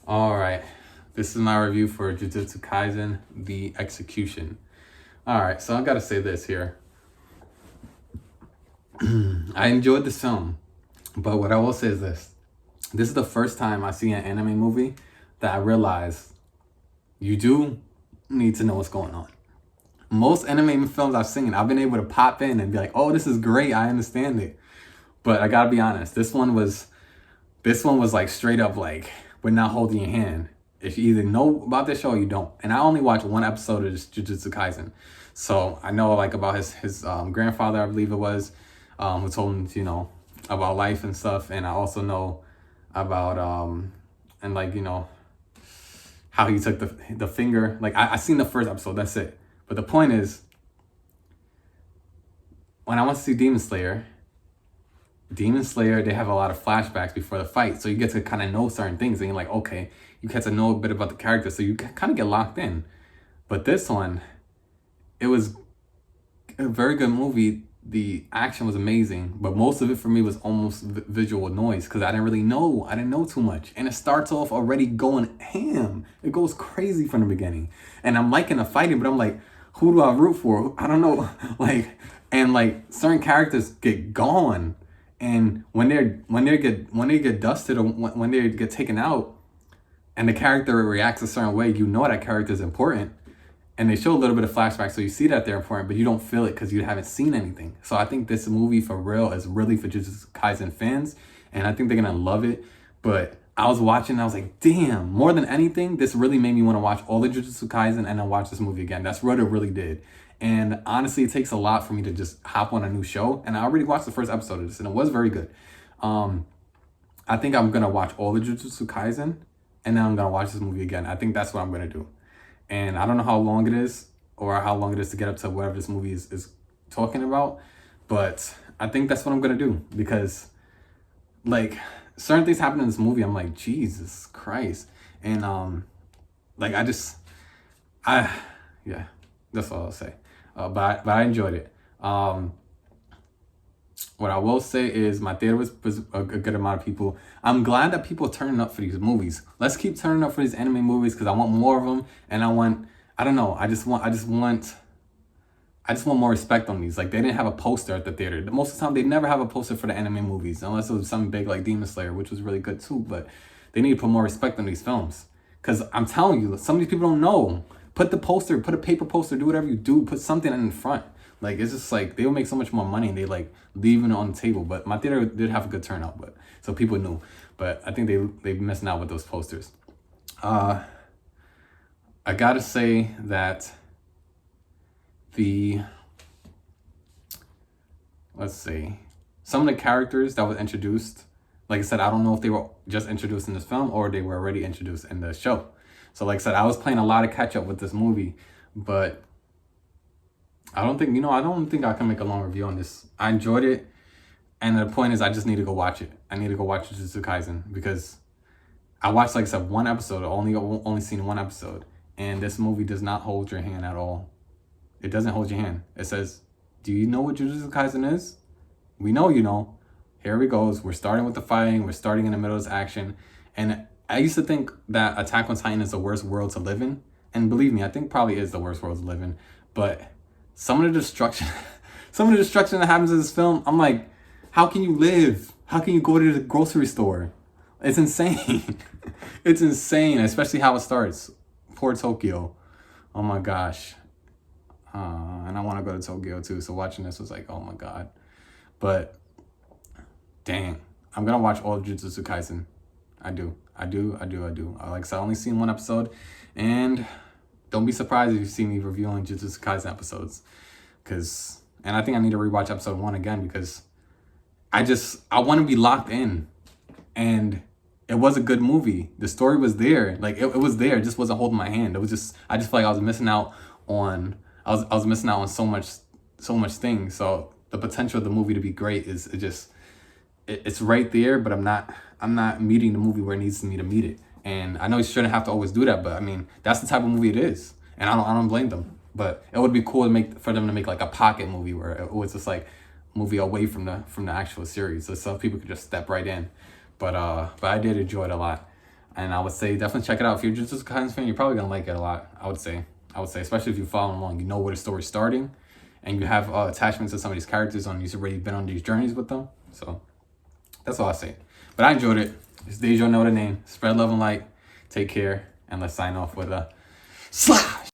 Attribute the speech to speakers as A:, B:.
A: All right, this is my review for Jujitsu Kaisen, The Execution. All right, so I gotta say this here. I enjoyed this film, but what I will say is this. This is the first time I see an anime movie that I realize you do need to know what's going on. Most anime films I've seen, I've been able to pop in and be like, oh, this is great, I understand it. But I gotta be honest, this one was like straight up like, we're not holding your hand. If you either know about this show or you don't. And I only watched one episode of this Jujutsu Kaisen. So I know like about his grandfather, I believe it was, who told him, about life and stuff. And I also know about, and like, how he took the finger. Like I seen the first episode, that's it. But the point is, when I went to see Demon Slayer, they have a lot of flashbacks before the fight. So you get to kind of know certain things. And you're like, okay, you get to know a bit about the character. So you kind of get locked in. But this one, it was a very good movie. The action was amazing. But most of it for me was almost visual noise. Because I didn't know too much. And it starts off already going ham. It goes crazy from the beginning. And I'm liking the fighting, but I'm like, who do I root for? I don't know. And certain characters get gone. And when they get dusted or when they get taken out, and the character reacts a certain way, you know that character is important. And they show a little bit of flashback, so you see that they're important, but you don't feel it because you haven't seen anything. So I think this movie for real is really for Jujutsu Kaisen fans, and I think they're gonna love it. But I was watching, and I was like, damn! More than anything, this really made me want to watch all the Jujutsu Kaisen and then watch this movie again. That's what it really did. And honestly, it takes a lot for me to just hop on a new show. And I already watched the first episode of this, and it was very good. I think I'm gonna watch all the Jujutsu Kaisen, and then I'm gonna watch this movie again. I think that's what I'm gonna do. And I don't know how long it is, or how long it is to get up to whatever this movie is talking about, but I think that's what I'm gonna do, because like certain things happen in this movie. I'm like, Jesus Christ. And yeah, that's all I'll say. But I enjoyed it. What I will say is my theater was a good amount of people. I'm glad that people are turning up for these movies. Let's keep turning up for these anime movies, because I want more of them. And I don't know. I just want more respect on these. Like, they didn't have a poster at the theater. Most of the time, they never have a poster for the anime movies, unless it was something big like Demon Slayer, which was really good too. But they need to put more respect on these films. Because I'm telling you, some of these people don't know. Put the poster, put a paper poster, do whatever you do. Put something in front. Like, it's just like, they will make so much more money and they like leaving it on the table. But my theater did have a good turnout, but so people knew. But I think they missing out with those posters. I gotta say that let's see, some of the characters that was introduced, like I said, I don't know if they were just introduced in this film or they were already introduced in the show. So like I said, I was playing a lot of catch up with this movie, but I don't think I can make a long review on this. I enjoyed it, and the point is, I just need to go watch it. I need to go watch Jujutsu Kaisen, because I watched, like I said, one episode. Only seen one episode, and this movie does not hold your hand at all. It doesn't hold your hand. It says, "Do you know what Jujutsu Kaisen is? We know you know. Here we goes. We're starting with the fighting. We're starting in the middle of this action." And I used to think that Attack on Titan is the worst world to live in, and believe me, I think probably is the worst world to live in, but some of the destruction that happens in this film, I'm like, how can you live? How can you go to the grocery store? It's insane. It's insane, especially how it starts. Poor Tokyo. Oh my gosh. And I want to go to Tokyo too, so watching this was like, oh my God. But dang, I'm gonna watch all of Jujutsu Kaisen. I do. Like I said, I only seen one episode, and don't be surprised if you see me reviewing Jujutsu Kaisen episodes, and I think I need to rewatch episode 1 again, because I want to be locked in, and it was a good movie. The story was there, like it was there. It just wasn't holding my hand. I just felt like I was missing out on. I was missing out on so much things. So the potential of the movie to be great it's right there, but I'm not meeting the movie where it needs me to meet it. And I know you shouldn't have to always do that, but I mean, that's the type of movie it is. And I don't blame them. But it would be cool for them to make like a pocket movie where it was just like movie away from the actual series, so some people could just step right in. But I did enjoy it a lot. And I would say definitely check it out. If you're just a Kaisen fan, you're probably gonna like it a lot. I would say, especially if you follow along, you know where the story's starting, and you have attachments to some of these characters, and you've already been on these journeys with them. So that's all I say. But I enjoyed it. It's Dejo, know the name. Spread love and light. Take care, and let's sign off with a slap.